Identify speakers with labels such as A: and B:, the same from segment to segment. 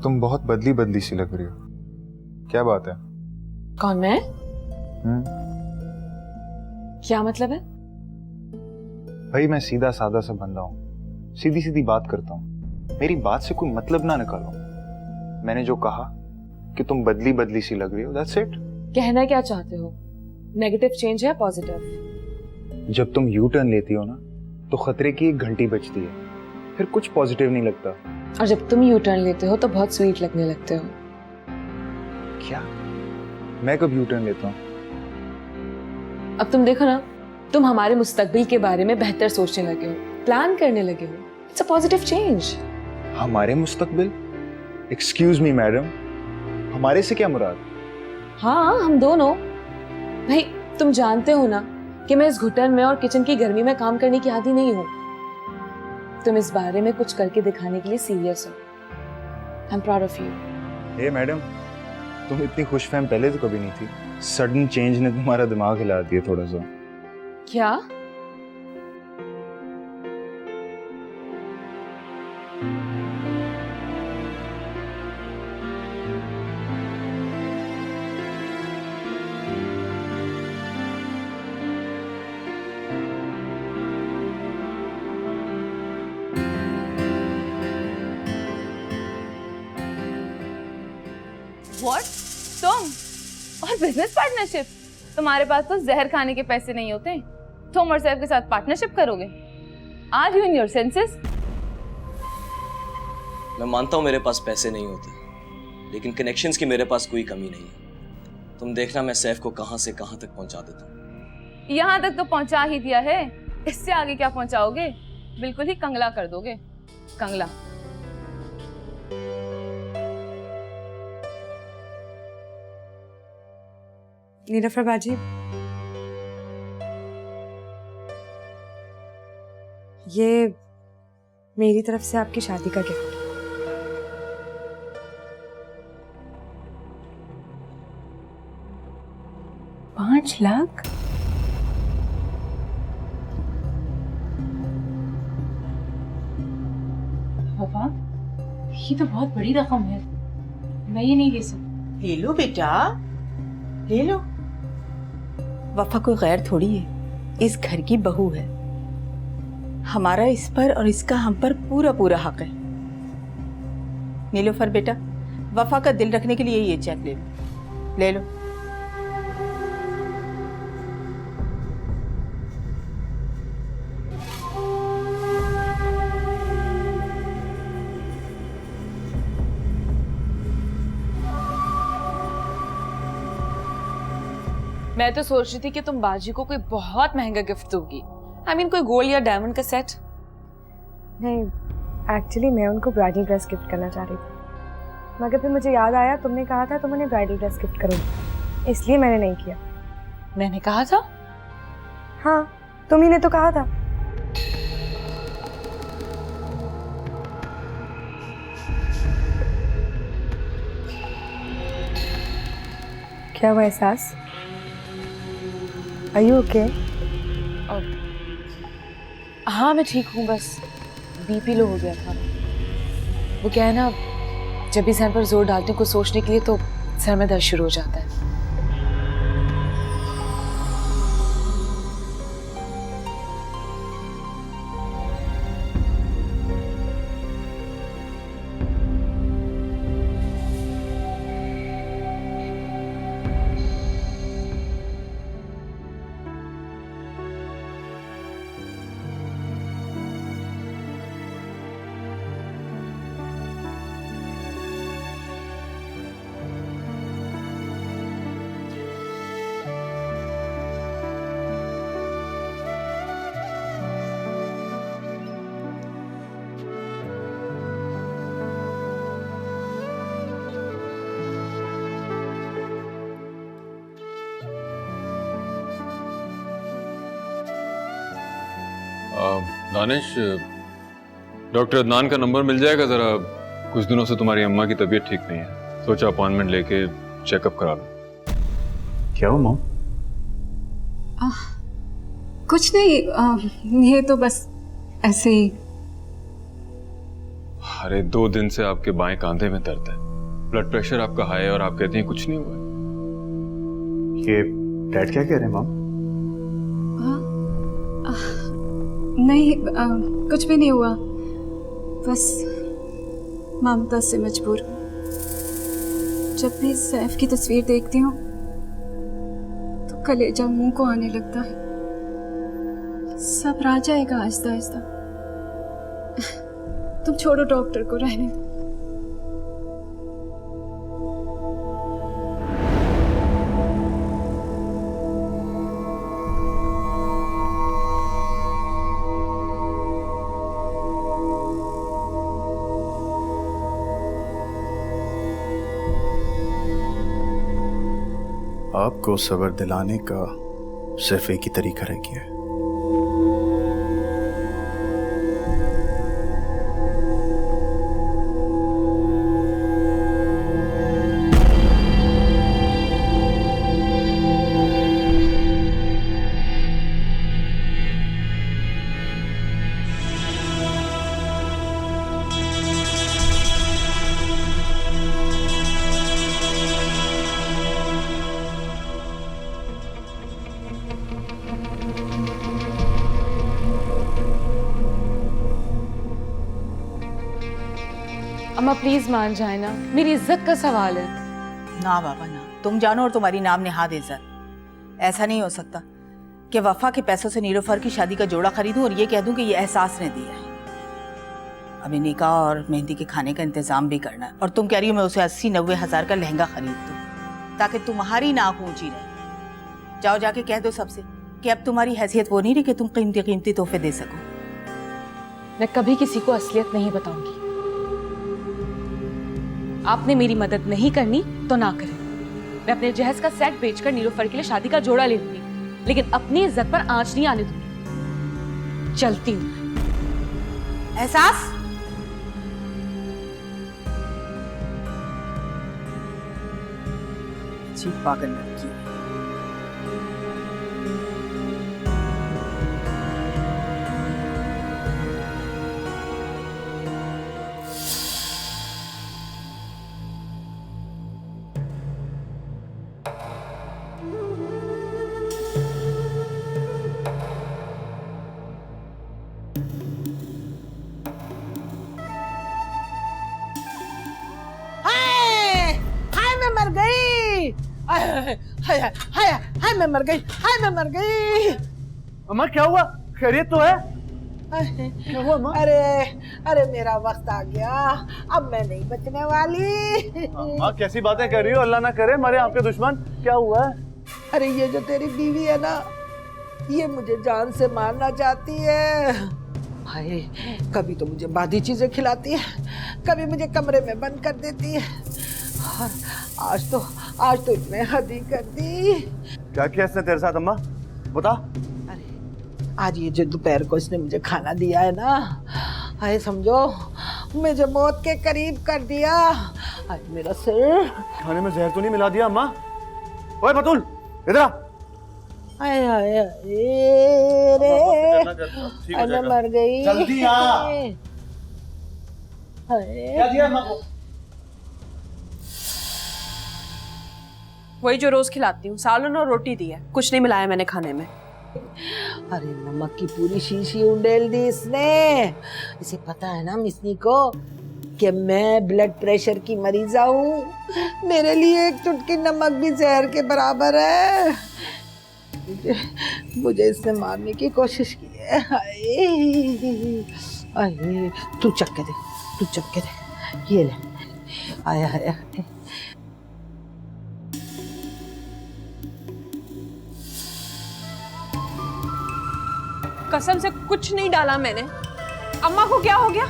A: तुम बहुत बदली बदली सी लग रही हो, क्या बात है?
B: कौन, मैं? क्या मतलब है?
A: भाई मैं सीधा सादा सा बंदा हूँ, सीधी सीधी बात करता हूँ, मेरी बात से कोई मतलब ना निकालो। मैंने जो कहा कि तुम बदली बदली सी लग रही हो, दैट्स इट।
B: कहना क्या चाहते हो? नेगेटिव चेंज है पॉजिटिव?
A: जब तुम यू टर्न लेती हो ना तो खतरे की एक घंटी बजती है, फिर कुछ पॉजिटिव नहीं लगता।
B: और जब तुम यू टर्न लेते हो तो बहुत स्वीट लगने लगते हो।
A: क्या? मैं कब यू टर्न लेता हूँ?
B: अब तुम देखो ना, तुम हमारे मुस्तकबिल के बारे में बेहतर सोचने लगे हो, प्लान करने लगे हो। It's a positive change.
A: हमारे मुस्तकबिल? एक्सक्यूज मी मैडम, हमारे से क्या मुराद?
B: हाँ, हम दोनों। भाई तुम जानते हो ना कि मैं इस घुटन में और किचन की गर्मी में काम करने की आदी नहीं हूँ। तुम इस बारे में कुछ करके दिखाने के लिए सीरियस हो। I am proud of you.
A: Hey madam, तुम इतनी खुशफहम पहले तो कभी नहीं थी। सडन चेंज ने तुम्हारा दिमाग हिला दिया थोड़ा सा।
B: क्या?
C: What? तुम और बिजनेस पार्टनरशिप? तुम्हारे पास तो जहर खाने के पैसे नहीं होते, तुम और सैफ के साथ पार्टनरशिप करोगे? Are you in your senses?
D: मैं मानता हूं मेरे पास पैसे नहीं होते, लेकिन कनेक्शंस की मेरे पास कोई कमी नहीं है। तुम देखना मैं सैफ को कहां से कहां तक पहुंचा देता हूं।
C: यहाँ तक तो पहुंचा ही दिया है, इससे आगे क्या पहुंचाओगे? बिल्कुल ही कंगला कर दोगे, कंगला।
E: नीलोफर बाजी, ये मेरी तरफ से आपकी शादी का गिफ्ट। $5 लाख?
F: पापा, ये तो बहुत बड़ी रकम है, मैं ये नहीं ले सकती।
G: ले लो बेटा, ले लो। वफा कोई गैर थोड़ी है, इस घर की बहू है। हमारा इस पर और इसका हम पर पूरा पूरा हक है। नीलोफर बेटा, वफा का दिल रखने के लिए ये चेक ले लो, ले लो।
B: मैं तो सोच रही थी कि तुम बाजी को कोई बहुत महंगा गिफ्ट दोगी। I mean, कोई गोल्ड या डायमंड का सेट।
E: नहीं, एक्चुअली मैं उनको ब्राइडल ड्रेस गिफ्ट करना चाह रही थी, मगर फिर मुझे याद आया तुमने कहा था तुम उन्हें ब्राइडल ड्रेस गिफ्ट करोगी, इसलिए मैंने नहीं किया।
B: मैंने कहा था?
E: हाँ, तुम ही ने तो कहा था। क्या हुआ एहसास? Are you okay?
B: हाँ मैं ठीक हूँ, बस बीपी लो हो गया था। वो क्या है ना, जब भी सर पर जोर डालती हूँ कुछ सोचने के लिए तो सर में दर्द शुरू हो जाता है।
H: दानिश, डॉक्टर अदनान का नंबर मिल जाएगा? ज़रा कुछ दिनों से तुम्हारी अम्मा की तबीयत ठीक नहीं है। सोचा अपॉइंटमेंट लेके चेकअप करा लो।
A: क्या हुआ मॉम?
E: कुछ नहीं, ये तो बस ऐसे ही।
H: अरे 2 दिन से आपके बाएं कंधे में दर्द है, ब्लड प्रेशर आपका हाई है और आप कहती हैं कुछ नहीं हुआ है।
A: ये डैड क्या कह रहे हैं मॉम?
E: नहीं, कुछ भी नहीं हुआ, बस ममता से मजबूर हूँ। जब भी सैफ की तस्वीर देखती हूँ तो कलेजा मुंह को आने लगता है। सब आ जाएगा आहिस्ता आहिस्ता। तुम छोड़ो डॉक्टर को, रहने दो।
I: आपको सब्र दिलाने का सिर्फ एक ही तरीका रह गया है।
B: अम्मा प्लीज मान जाए ना, मेरी इज्जत का सवाल है।
G: ना बाबा ना, तुम जानो और तुम्हारी नाम नेहाद इज्जत। ऐसा नहीं हो सकता कि वफा के पैसों से नीलोफर की शादी का जोड़ा खरीदूं और ये कह दूं कि ये एहसास ने दिया है। अभी निकाह और मेहंदी के खाने का इंतजाम भी करना है और तुम कह रही हो मैं उसे 80-90 हज़ार का लहंगा खरीद दूं ताकि तुम्हारी नाक ऊंची रहे। जाओ जाके कह दो सबसे कि अब तुम्हारी हैसियत वो नहीं रही कि तुम कीमती कीमती तोहफे दे सको।
B: मैं कभी किसी को असलियत नहीं बताऊंगी। आपने मेरी मदद नहीं करनी तो ना करें। मैं अपने जहेज का सेट बेचकर नीलोफर के लिए शादी का जोड़ा ले लूंगी, लेकिन अपनी इज्जत पर आंच नहीं आने दूंगी। चलती हूँ।
G: एहसास जी पागल लड़की है।
J: हाय मैं मर गई।
A: अम्मा क्या हुआ? खैरियत तो है?
J: क्या हुआ अम्मा? अरे मेरा वक्त आ गया, अब मैं नहीं बचने वाली।
A: अम्मा कैसी बातें कर रही हो? अल्लाह ना करे मरे आपके दुश्मन। क्या हुआ है?
J: अरे ये जो तेरी बीवी है ना, ये मुझे जान से मारना चाहती है। हाय, कभी तो मुझे बादी चीजें खिलाती है, कभी मुझे कमरे में बंद कर देती है, और आज तो इसने हद ही कर दी।
A: क्या किया इसने तेरे साथ अम्मा? बता।
J: अरे आज ये जो दोपहर को इसने मुझे खाना दिया है ना, हाय समझो मुझे मौत के करीब कर दिया। आज मेरा सिर।
A: खाने में जहर तो नहीं मिला दिया अम्मा? ओए बतूल इधर आ।
J: हाय हाय रे, मैं मर गई।
A: जल्दी आ। क्या दिया अम्मा को?
B: वही जो रोज खिलाती हूँ, सालन और रोटी दी है, कुछ नहीं मिलाया मैंने खाने में।
J: अरे नमक की पूरी शीशी उंडेल दी इसने। इसे पता है ना मिसनी को कि मैं ब्लड प्रेशर की मरीजा हूँ। मेरे लिए एक चुटकी नमक भी जहर के बराबर है। मुझे इसने मारने की कोशिश की है। हाय, तू चख के दे, ये ले। आया आया।
B: कसम से कुछ नहीं डाला मैंने। अम्मा को क्या हो गया?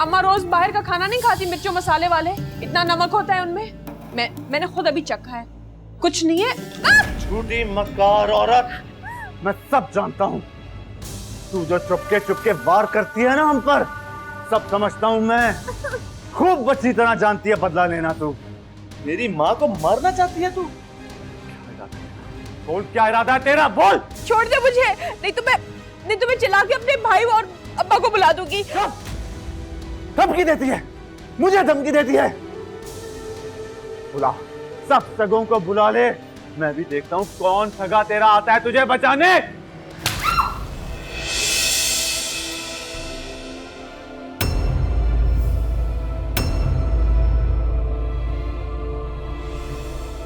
B: अम्मा रोज बाहर का खाना नहीं खाती, मिर्चों मसाले वाले, इतना नमक होता है उनमें। मैंने खुद अभी चखा है, कुछ नहीं है।
A: झूठी मक्कार औरत, मैं सब जानता हूँ। तू जो चुपके वार करती है ना हम पर, सब समझता हूँ मैं। खूब अच्छी तरह जानती है बदला लेना तू।
K: मेरी माँ को मारना चाहती है तू? बोल क्या इरादा है तेरा, बोल।
C: छोड़ दे मुझे, नहीं तो मैं चिल्ला के अपने भाई और अब्बा को बुला दूंगी।
K: धमकी देती है, मुझे धमकी देती है। बुला, सब सगों को बुला ले, मैं भी देखता हूँ कौन सगा तेरा आता है तुझे बचाने।